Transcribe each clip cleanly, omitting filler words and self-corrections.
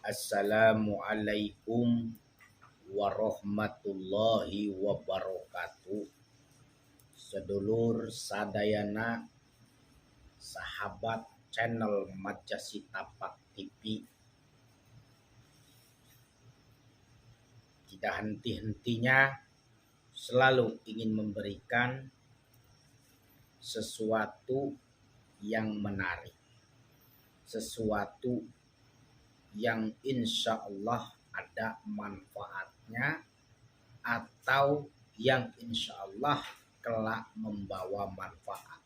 Assalamualaikum warahmatullahi wabarakatuh. Sedulur sadayana sahabat channel Majasi Tapak TV, tidak henti-hentinya selalu ingin memberikan sesuatu yang menarik, sesuatu yang insya Allah ada manfaatnya atau yang insya Allah kelak membawa manfaat.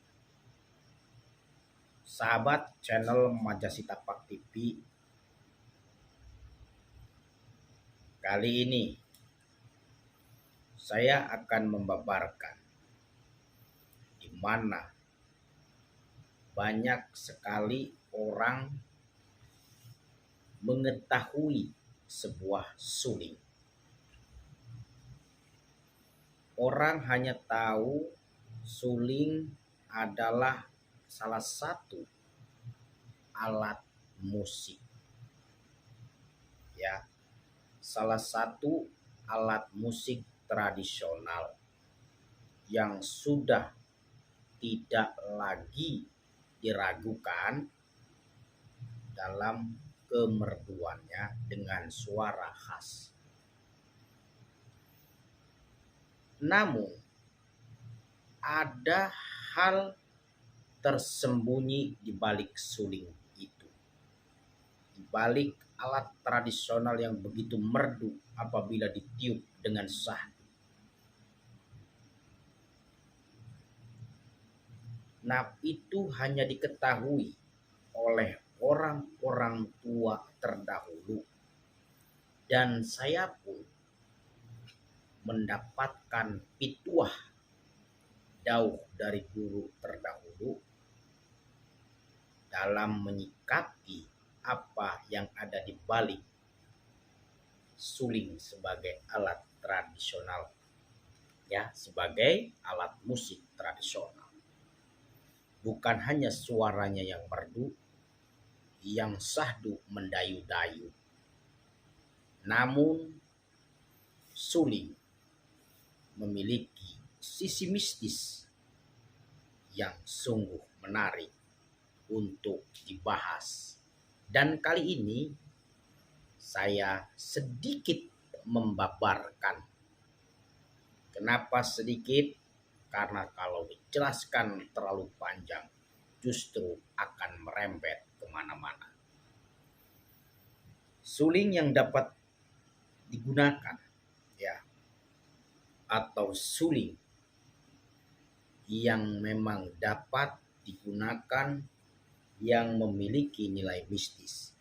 Sahabat channel Majasi Tapak TV, kali ini saya akan membabarkan di mana banyak sekali orang mengetahui sebuah suling. Orang hanya tahu suling adalah salah satu alat musik. Ya, salah satu alat musik tradisional yang sudah tidak lagi diragukan dalam kemerduannya dengan suara khas. Namun ada hal tersembunyi di balik suling itu. Di balik alat tradisional yang begitu merdu apabila ditiup dengan syahdu. Nah, itu hanya diketahui oleh orang-orang tua terdahulu. Dan saya pun mendapatkan pituah dauh dari guru terdahulu dalam menyikapi apa yang ada di balik suling sebagai alat tradisional, ya, sebagai alat musik tradisional. Bukan hanya suaranya yang merdu, yang syahdu mendayu-dayu, namun suling memiliki sisi mistis yang sungguh menarik untuk dibahas. Dan kali ini saya sedikit membabarkan. Kenapa sedikit? Karena kalau dijelaskan terlalu panjang justru akan merembet kemana-mana. Suling yang dapat digunakan, ya, atau suling yang memang dapat digunakan yang memiliki nilai mistis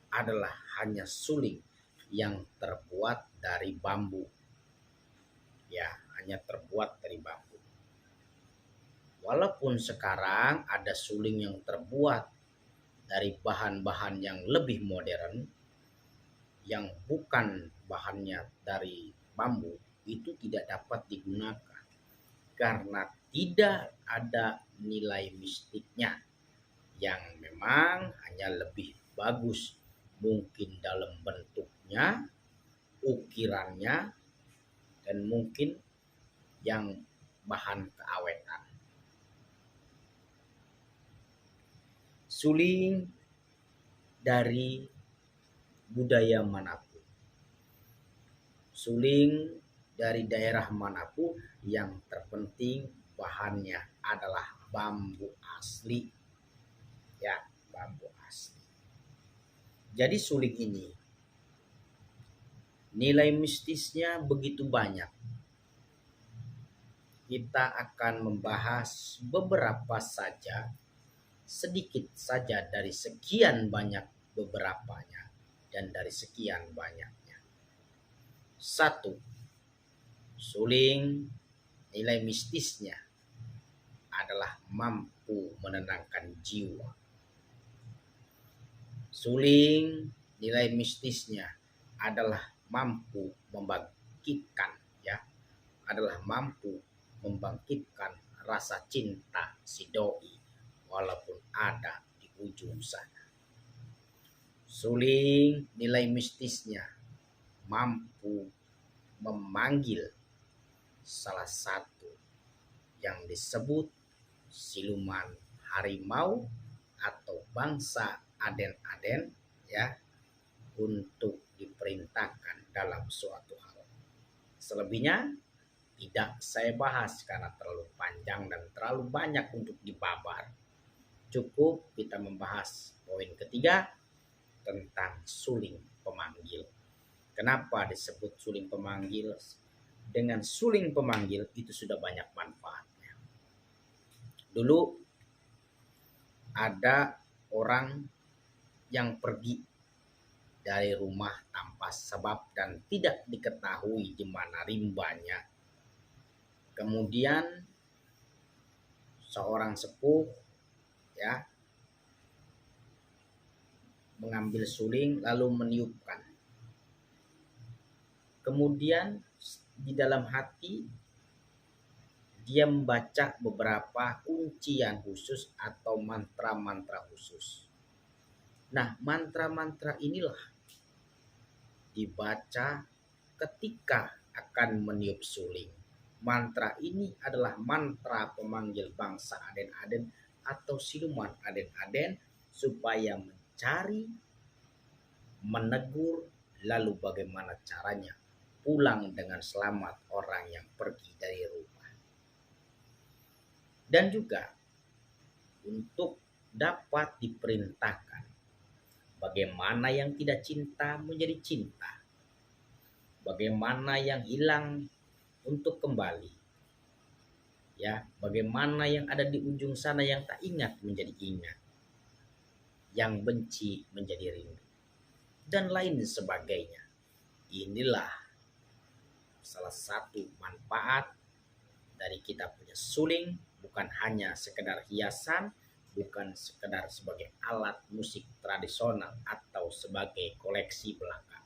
adalah hanya suling yang terbuat dari bambu. Ya, hanya terbuat dari bambu. Walaupun sekarang ada suling yang terbuat dari bahan-bahan yang lebih modern, yang bukan bahannya dari bambu, itu tidak dapat digunakan karena tidak ada nilai mistiknya yang memang hanya lebih bagus, mungkin dalam bentuknya, ukirannya, dan mungkin yang bahan keawetan. Suling dari budaya manapun, suling dari daerah manapun, yang terpenting bahannya adalah bambu asli. Ya, bambu asli. Jadi suling ini nilai mistisnya begitu banyak. Kita akan membahas beberapa saja, sedikit saja dari sekian banyak beberapanya dan dari sekian banyaknya. 1. Suling nilai mistisnya adalah mampu menenangkan jiwa. Suling nilai mistisnya adalah mampu membangkitkan, ya, adalah mampu membangkitkan rasa cinta si doi walaupun ada di ujung sana. Suling nilai mistisnya mampu memanggil salah satu yang disebut siluman harimau atau bangsa Aden-Aden, ya, untuk diperintahkan dalam suatu hal. Selebihnya tidak saya bahas karena terlalu panjang dan terlalu banyak untuk dibabar. Cukup kita membahas poin ketiga tentang suling pemanggil. Kenapa disebut suling pemanggil? Dengan suling pemanggil itu sudah banyak manfaatnya. Dulu ada orang yang pergi dari rumah tanpa sebab dan tidak diketahui di mana rimbanya. Kemudian seorang sepuh, ya, mengambil suling lalu meniupkan. Kemudian di dalam hati dia membaca beberapa kuncian khusus atau mantra-mantra khusus. Nah, mantra-mantra inilah dibaca ketika akan meniup suling. Mantra ini adalah mantra pemanggil bangsa Aden-Aden atau siluman Aden-Aden supaya mencari, menegur, lalu bagaimana caranya pulang dengan selamat orang yang pergi dari rumah. Dan juga untuk dapat diperintahkan bagaimana yang tidak cinta menjadi cinta, bagaimana yang hilang untuk kembali, ya, bagaimana yang ada di ujung sana yang tak ingat menjadi ingat, yang benci menjadi rindu, dan lain sebagainya. Inilah salah satu manfaat dari kita punya suling, bukan hanya sekedar hiasan, bukan sekedar sebagai alat musik tradisional atau sebagai koleksi belaka.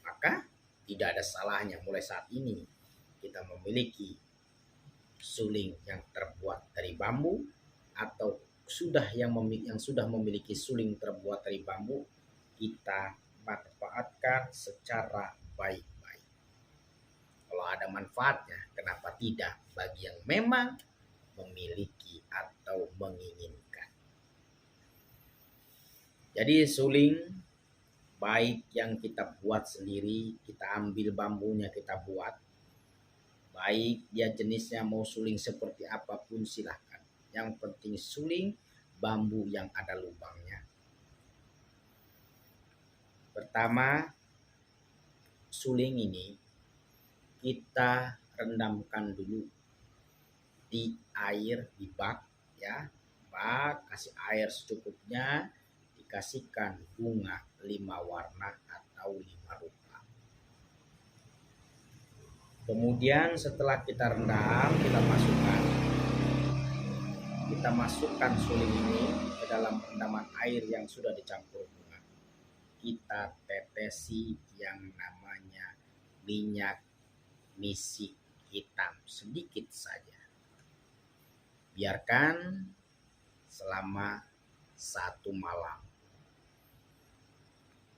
Maka tidak ada salahnya mulai saat ini kita memiliki suling yang terbuat dari bambu atau sudah memiliki suling terbuat dari bambu, kita manfaatkan secara baik-baik. Kalau ada manfaatnya, kenapa tidak bagi yang memang memiliki atau menginginkan. Jadi suling baik yang kita buat sendiri, kita ambil bambunya kita buat, baik dia jenisnya mau suling seperti apapun silahkan. Yang penting suling bambu yang ada lubangnya. Pertama, suling ini kita rendamkan dulu di air, di bak, ya, bak, kasih air secukupnya, dikasihkan bunga 5 warna atau 5 rupa. Kemudian setelah kita rendam, kita masukkan suling ini ke dalam rendaman air yang sudah dicampur bunga. Kita tetesi yang namanya minyak misik hitam sedikit saja. Biarkan selama 1 malam.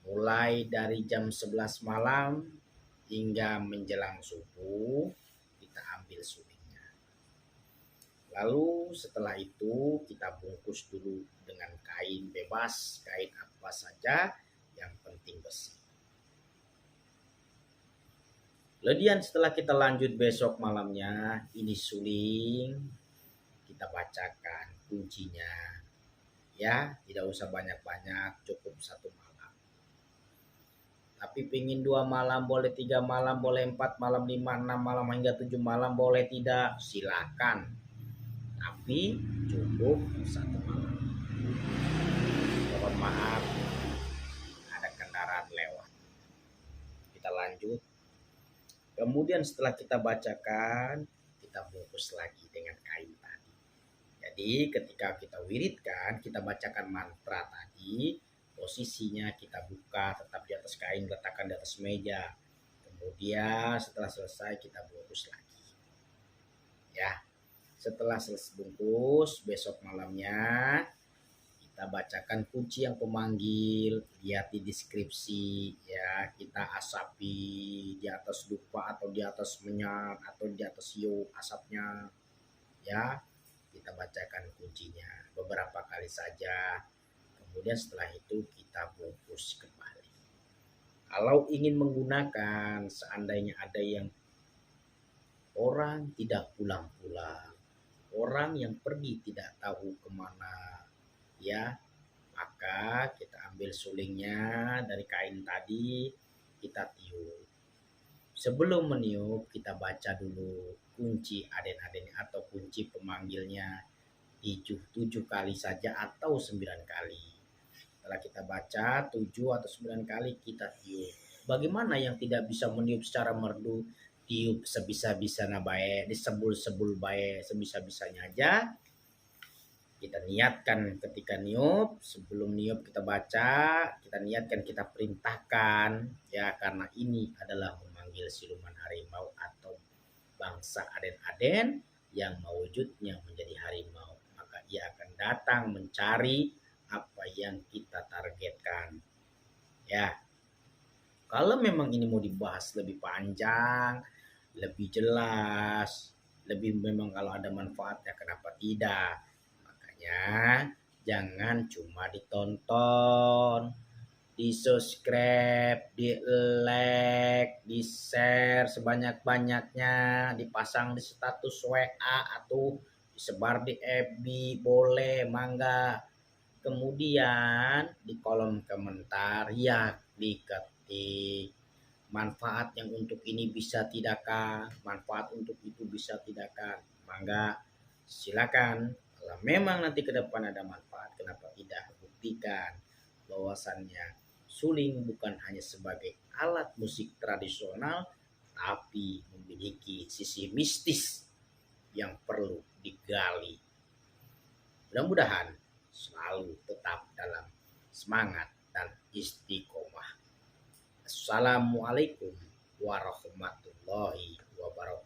Mulai dari jam 11 malam hingga menjelang subuh kita ambil sulingnya. Lalu setelah itu kita bungkus dulu dengan kain bebas, kain apa saja, yang penting besi. Kemudian setelah kita lanjut besok malamnya, ini suling kita bacakan kuncinya, ya, tidak usah banyak-banyak, cukup 1 malam. Tapi pingin 2 malam boleh, 3 malam boleh, 4 malam, 5, 6 malam hingga 7 malam boleh, tidak, silakan. Tapi cukup 1 malam. Mohon maaf ada kendaraan lewat. Kita lanjut. Kemudian setelah kita bacakan, kita bungkus lagi dengan kain tadi. Jadi ketika kita wiridkan, kita bacakan mantra tadi, posisinya kita buka tetap di atas kain, letakkan di atas meja. Kemudian setelah selesai kita bungkus lagi. Ya. Setelah selesai bungkus, besok malamnya kita baca bacakan kunci yang pemanggil, lihat di deskripsi ya, kita asapi di atas dupa atau di atas menyat atau di atas siu asapnya ya. Kita bacakan kuncinya beberapa kali saja. Kemudian setelah itu kita bungkus kembali. Kalau ingin menggunakan, seandainya ada yang orang tidak pulang-pulang, orang yang pergi tidak tahu kemana ya, maka kita ambil sulingnya dari kain tadi, kita tiup. Sebelum meniup, kita baca dulu kunci aden-adennya atau kunci pemanggilnya 7 kali saja atau 9 kali. Setelah kita baca 7 atau 9 kali, kita tiup. Bagaimana yang tidak bisa meniup secara merdu? Tiup sebisa-bisanya bae, disebul-sebul bae, sebisa-bisanya aja. Kita niatkan ketika niup, sebelum niup kita baca, kita niatkan, kita perintahkan ya, karena ini adalah memanggil siluman harimau atau bangsa aden-aden yang mewujudnya menjadi harimau, maka ia akan datang mencari apa yang kita targetkan ya. Kalau memang ini mau dibahas lebih panjang, lebih jelas, lebih memang kalau ada manfaatnya, kenapa tidak? Makanya jangan cuma ditonton, di-subscribe, di-like, di-share sebanyak-banyaknya, dipasang di status WA atau disebar di FB, boleh, mangga. Kemudian di kolom komentar ya diketik manfaat yang untuk ini bisa tidakkah, manfaat untuk itu bisa tidakkah, mangga silakan. Kalau memang nanti ke depan ada manfaat, kenapa tidak? Buktikan bahwasannya suling bukan hanya sebagai alat musik tradisional, tapi memiliki sisi mistis yang perlu digali. Mudah-mudahan selalu tetap dalam semangat dan istiqomah. Assalamualaikum warahmatullahi wabarakatuh.